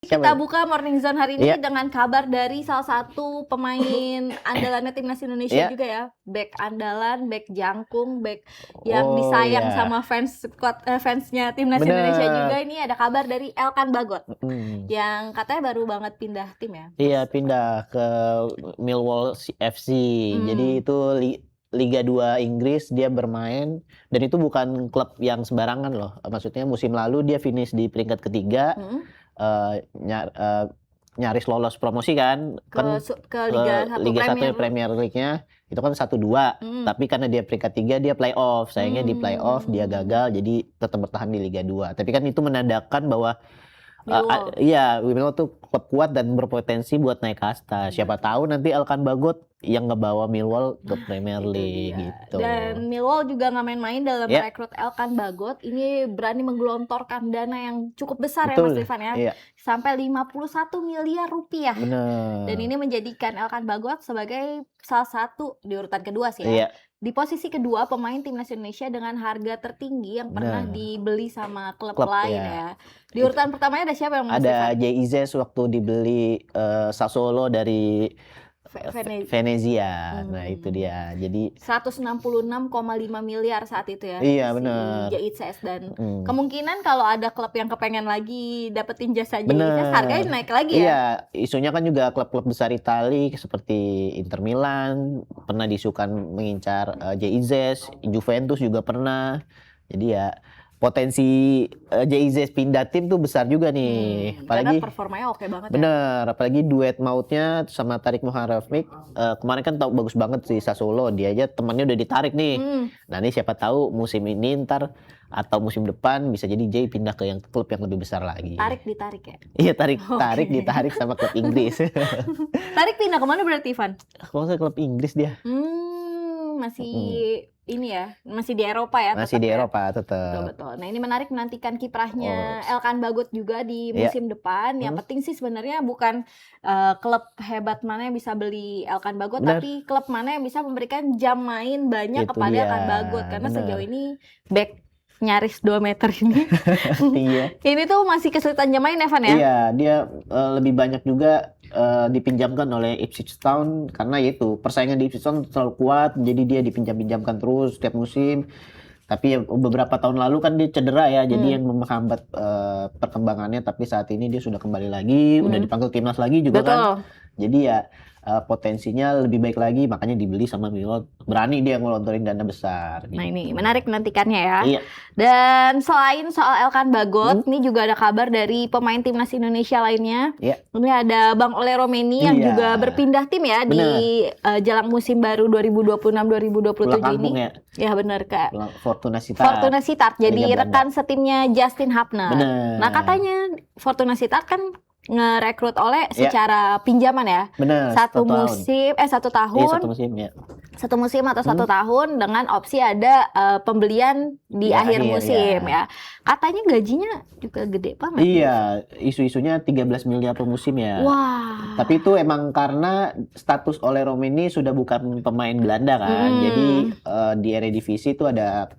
Kita buka Morning Zone hari ini Iya. dengan kabar dari salah satu pemain andalannya timnas Indonesia juga ya, bek andalan, bek jangkung, bek yang disayang sama fansnya timnas Indonesia juga. Ini ada kabar dari Elkan Bagot yang katanya baru banget pindah tim ya. Iya, pindah ke Millwall FC. Jadi itu Liga 2 Inggris dia bermain, dan itu bukan klub yang sembarangan loh. Maksudnya musim lalu dia finish di peringkat ketiga. Nyaris lolos promosi kan ke Liga 1 Premier League-nya itu kan 1-2, tapi karena dia peringkat 3 dia playoff. Sayangnya di playoff dia gagal, jadi tetap bertahan di Liga 2. Tapi kan itu menandakan bahwa Millwall tuh klub kuat dan berpotensi buat naik kasta. Siapa tahu nanti Elkan Bagot yang ngebawa Millwall ke Premier League gitu. Dan Millwall juga nggak main-main dalam merekrut Elkan Bagot. Ini berani menggelontorkan dana yang cukup besar ya Mas Rifan ya. Sampai 51 miliar rupiah. Dan ini menjadikan Elkan Bagot sebagai salah satu di urutan kedua sih ya. Di posisi kedua pemain timnas Indonesia dengan harga tertinggi yang pernah dibeli sama klub lain ya. Di urutan pertamanya ada siapa yang ada Jay Ize waktu dibeli Sassuolo dari Venezia. Nah itu dia. Jadi 166,5 miliar saat itu ya. Iya benar. Jay Ize, dan kemungkinan kalau ada klub yang kepengen lagi dapetin jasa Jay Ize, harganya naik lagi ya. Iya, isunya kan juga klub-klub besar Italia seperti Inter Milan pernah disukan mengincar Jay Ize, Juventus juga pernah. Jadi ya potensi Jay Ize pindah tim tuh besar juga nih. Apalagi karena performanya oke banget ya. Apalagi duet mautnya sama Tarik Moharovnik. Kemarin kan bagus banget sih Sassuolo, dia aja temannya udah ditarik nih. Nah ini siapa tahu musim ini ntar atau musim depan bisa jadi Jay pindah ke yang klub yang lebih besar lagi. Ditarik ya? Iya, ditarik sama klub Inggris. Tarik pindah kemana berarti, Ivan? Kalau saya klub Inggris dia. Masih ini ya, masih di Eropa ya. Masih di Eropa tetap. Betul. Nah ini menarik menantikan kiprahnya Elkan Bagot juga di musim depan. Yang penting sih sebenarnya bukan klub hebat mana yang bisa beli Elkan Bagot, tapi klub mana yang bisa memberikan jam main banyak kepada Elkan Bagot. Karena sejauh ini back nyaris 2 meter ini. Ini tuh masih kesulitan jam main, Evan ya? Iya, dia lebih banyak juga dipinjamkan oleh Ipswich Town karena itu persaingan di Ipswich Town terlalu kuat, jadi dia dipinjam-pinjamkan terus setiap musim. Tapi beberapa tahun lalu kan dia cedera ya, jadi yang menghambat perkembangannya. Tapi saat ini dia sudah kembali lagi, udah dipanggil timnas lagi juga kan. Jadi ya potensinya lebih baik lagi, makanya dibeli sama Millwall. Berani dia ngelontorin dana besar. Nah ini menarik menantikannya ya. Dan selain soal Elkan Bagot, ini juga ada kabar dari pemain timnas Indonesia lainnya. Ini ada Bang Ole Romeni yang juga berpindah tim ya di jelang musim baru 2026-2027 ini. Ya benar Kak. Fortuna Sittard. Jadi rekan setimnya Justin Hapner. Nah katanya Fortuna Sittard kan ngerekrut oleh secara pinjaman ya. Satu tahun. Satu musim atau 1 tahun dengan opsi ada pembelian di akhir musim ya. Katanya gajinya juga gede banget. Iya, isu-isunya 13 miliar per musim ya. Wah. Tapi itu emang karena status Ole Romeni sudah bukan pemain Belanda kan. Jadi di Eredivisie itu ada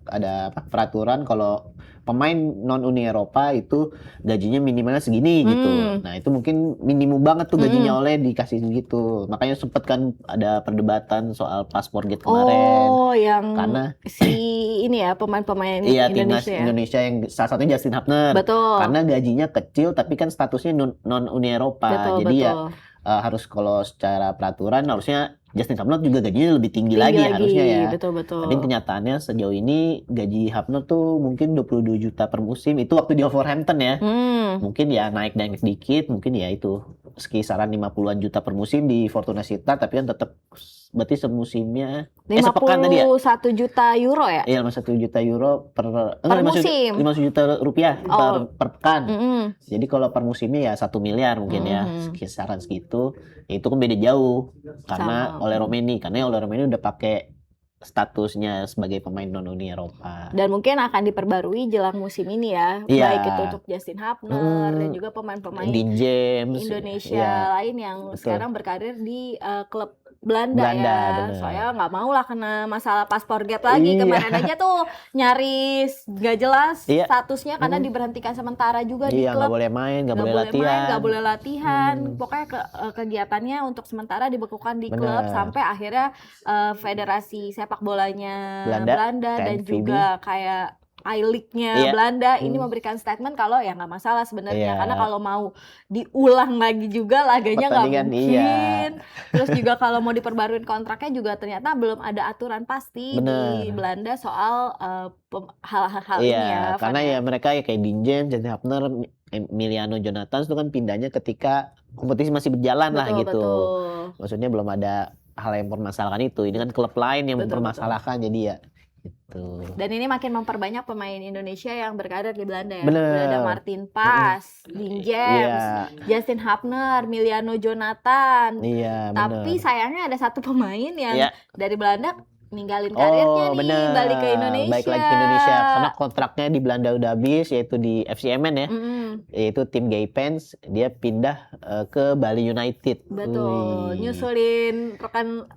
peraturan kalau pemain non Uni Eropa itu gajinya minimalnya segini gitu. Nah itu mungkin minimum banget tuh gajinya Oleh dikasih segitu. Makanya sempet kan ada perdebatan soal paspor gate kemarin. Yang karena ini ya pemain-pemain timnas Indonesia yang salah satunya Justin Hapner. Karena gajinya kecil tapi kan statusnya non Uni Eropa. Jadi ya harus kalau secara peraturan harusnya Justin Hapner juga gajinya lebih tinggi lagi harusnya ya. Tapi kenyataannya sejauh ini gaji Hapner tuh mungkin 22 juta per musim. Itu waktu di Wolverhampton ya. Mungkin ya naik sedikit, mungkin ya itu sekisaran 50-an juta per musim di Fortuna Sittard, tapi kan tetap berarti semusimnya 51 juta euro ya? Iya, 51 juta euro per musim. 50 juta rupiah per pekan. Jadi kalau per musimnya ya 1 miliar mungkin ya, kisaran segitu. Ya, itu kan beda jauh karena Ole Romeni udah pakai statusnya sebagai pemain non Uni Eropa. Dan mungkin akan diperbarui jelang musim ini ya. Baik itu untuk Justin Hapner dan juga pemain-pemain James, Indonesia lain yang sekarang berkarir di klub Belanda ya. Bener. Soalnya nggak mau lah kena masalah paspor gap lagi. Kemarin aja tuh nyaris nggak jelas statusnya karena diberhentikan sementara juga di klub. Nggak boleh main, nggak boleh latihan. Pokoknya kegiatannya untuk sementara dibekukan di klub sampai akhirnya Federasi Sepak Bolanya Belanda dan juga kayak I-League-nya Belanda ini memberikan statement kalau ya nggak masalah sebenarnya karena kalau mau diulang lagi juga laganya nggak mungkin. Terus juga kalau mau diperbaruin kontraknya juga ternyata belum ada aturan pasti di Belanda soal hal-hal ini ya. Karena ya mereka ya kayak Dean James, Justin Hubner, Emiliano Jonathans itu kan pindahnya ketika kompetisi masih berjalan lah gitu. Maksudnya belum ada hal yang mempermasalahkan itu. Ini kan klub lain yang mempermasalahkan jadi ya. Gitu. Dan ini makin memperbanyak pemain Indonesia yang berkarir di Belanda ya. Udah ada Martin Paes, Dean James, Justin Hubner, Emiliano Jonathan. Tapi sayangnya ada satu pemain yang dari Belanda ninggalin karirnya nih, balik ke Indonesia. Balik lagi ke Indonesia karena kontraknya di Belanda udah habis, yaitu di FC Emmen ya. Yaitu tim Gaypens, dia pindah ke Bali United. Betul, nyusulin rekan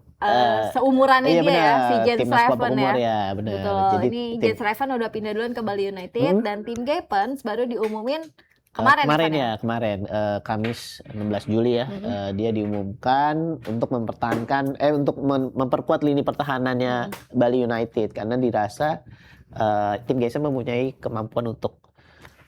seumurannya dia ya, si Jens Raven ya. Betul. Jadi ini Jens Raven udah pindah duluan ke Bali United dan tim Gaypens baru diumumin kemarin Kamis 16 Juli ya. Dia diumumkan untuk mempertahankan untuk memperkuat lini pertahanannya Bali United karena dirasa tim Gaypens mempunyai kemampuan untuk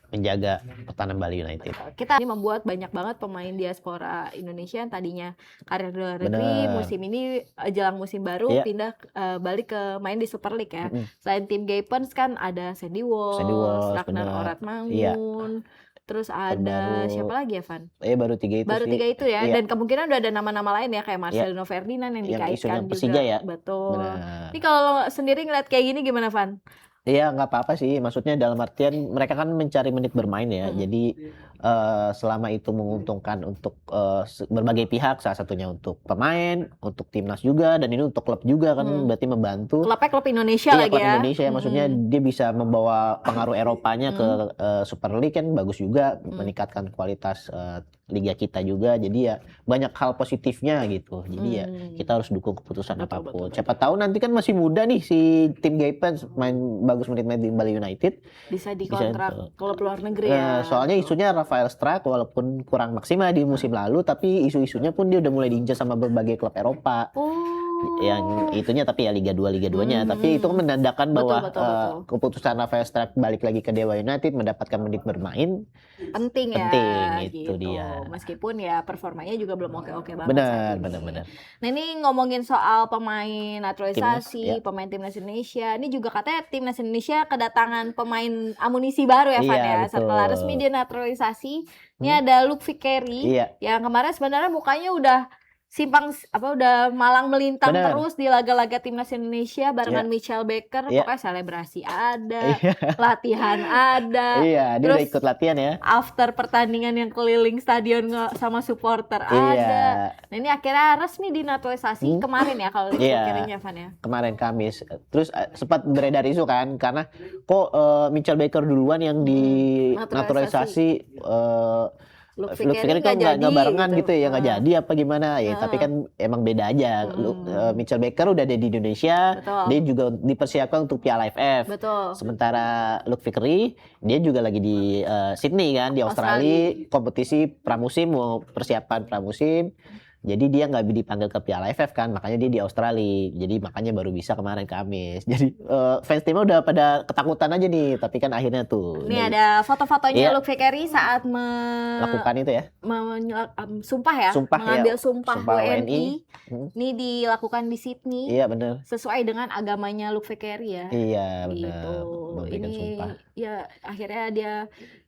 menjaga pertahanan Bali United. Kita ini membuat banyak banget pemain diaspora Indonesia yang tadinya karir di luar negeri, musim ini jelang musim baru pindah balik ke main di Super League ya. Selain tim Gaypens kan ada Sandy Walsh, Ragnar Oratmangun, terus ada siapa lagi ya Van? Baru 3 itu. Baru 3 itu ya. Dan kemungkinan udah ada nama-nama lain ya kayak Marcelino Ferdinand yang dikaitkan juga. Persija ya. Betul. Ini kalau sendiri ngeliat kayak gini gimana Van? Iya nggak apa-apa sih, maksudnya dalam artian mereka kan mencari menit bermain ya, jadi selama itu menguntungkan untuk berbagai pihak, salah satunya untuk pemain, untuk timnas juga, dan ini untuk klub juga kan berarti membantu. Klubnya klub Indonesia lagi klub Indonesia, maksudnya dia bisa membawa pengaruh Eropanya ke Super League kan bagus juga, meningkatkan kualitas liga kita juga, jadi ya banyak hal positifnya gitu. Jadi ya kita harus dukung keputusan apapun. Siapa tahu nanti kan masih muda nih si tim Gaypens main bagus menit-menit di Bali United. Bisa dikontrak klub luar negeri ya. Soalnya isunya Rafael Struijk walaupun kurang maksimal di musim lalu, tapi isu-isunya pun dia udah mulai diincar sama berbagai klub Eropa. Yang itunya tapi ya Liga 2-nya, tapi itu menandakan bahwa keputusan Rafael Struijk balik lagi ke Dewa United mendapatkan menit bermain penting itu dia. Meskipun ya performanya juga belum oke-oke banget. Benar. Nah ini ngomongin soal pemain naturalisasi, pemain timnas Indonesia, ini juga katanya timnas Indonesia kedatangan pemain amunisi baru ya Van ya. Setelah resmi dia naturalisasi, ini ada Luke Vickery yang kemarin sebenarnya mukanya udah udah malang melintang terus di laga-laga timnas Indonesia barengan Michel Baker. Pokoknya selebrasi ada, latihan ada. Dia udah ikut latihan ya. After pertandingan yang keliling stadion sama supporter ada. Nah ini akhirnya resmi dinaturalisasi kemarin ya kalau Vickery-nya Van ya. Kemarin Kamis. Terus sempat beredar isu kan karena kok Michel Baker duluan yang dinaturalisasi. Luke Vickery kan nggak barengan gitu ya, nggak jadi apa gimana ya, tapi kan emang beda aja. Michel Baker udah ada di Indonesia, dia juga dipersiapkan untuk Piala AFF. Sementara Luke Vickery dia juga lagi di Sydney kan, di Australia, kompetisi pramusim, mau persiapan pramusim. Jadi dia nggak dipanggil ke Piala AFF kan, makanya dia di Australia. Jadi makanya baru bisa kemarin Kamis. Jadi fans timnya udah pada ketakutan aja nih, tapi kan akhirnya tuh. Ini ada foto-fotonya Luke Vickery saat melakukan itu ya. Mengambil sumpah WNI. Ini dilakukan di Sydney. Iya benar. Sesuai dengan agamanya Luke Vickery ya. Iya benar. Gitu. Ini sumpah. Ya akhirnya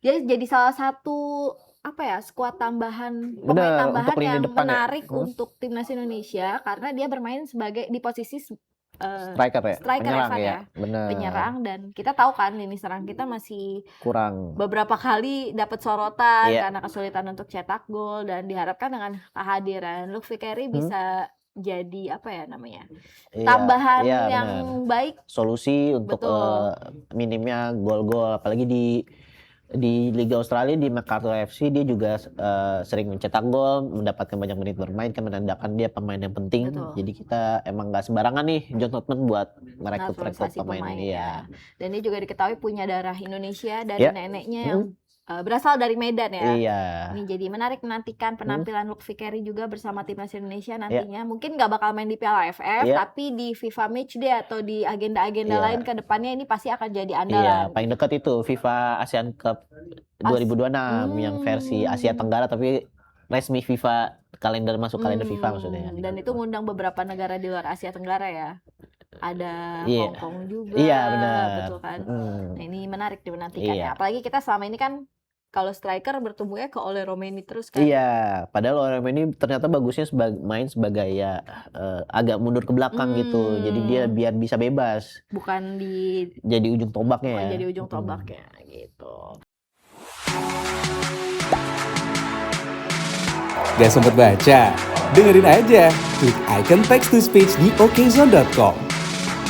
dia jadi salah satu skuad tambahan, pemain tambahan yang menarik untuk timnas Indonesia karena dia bermain sebagai di posisi striker ya, penyerang, dan kita tahu kan lini serang kita masih kurang, beberapa kali dapat sorotan karena kesulitan untuk cetak gol, dan diharapkan dengan kehadiran Luke Vickery bisa jadi tambahan yang baik, solusi untuk minimnya gol-gol apalagi di Di Liga Australia di MacArthur FC dia juga sering mencetak gol, mendapatkan banyak menit bermain, kan menandakan dia pemain yang penting. Betul. Jadi kita emang nggak sembarangan nih John Tottenham buat merekrut pemain ya. Dan dia juga diketahui punya darah Indonesia dari neneknya yang berasal dari Medan ya. Iya. Ini jadi menarik menantikan penampilan Luke Vickery juga bersama timnas Indonesia nantinya. Mungkin nggak bakal main di Piala AFF, tapi di FIFA Matchday atau di agenda-agenda lain ke depannya ini pasti akan jadi andalan. Iya, paling dekat itu FIFA ASEAN Cup 2026 yang versi Asia Tenggara tapi resmi FIFA masuk kalender FIFA maksudnya. Dan itu ngundang beberapa negara di luar Asia Tenggara ya. Ada Hong Kong juga. Iya, benar. Betul kan? Nah, ini menarik dinantikan ya. Apalagi kita selama ini kan kalau striker bertumbuhnya ke Ole Romeni terus kan. Iya, padahal Ole Romeni ternyata bagusnya main sebagai agak mundur ke belakang gitu. Jadi dia biar bisa bebas. Bukan jadi ujung tombaknya ya. Jadi ujung tombaknya gitu. Gak sempet baca? Dengerin aja. Klik icon text to speech di okezone.com.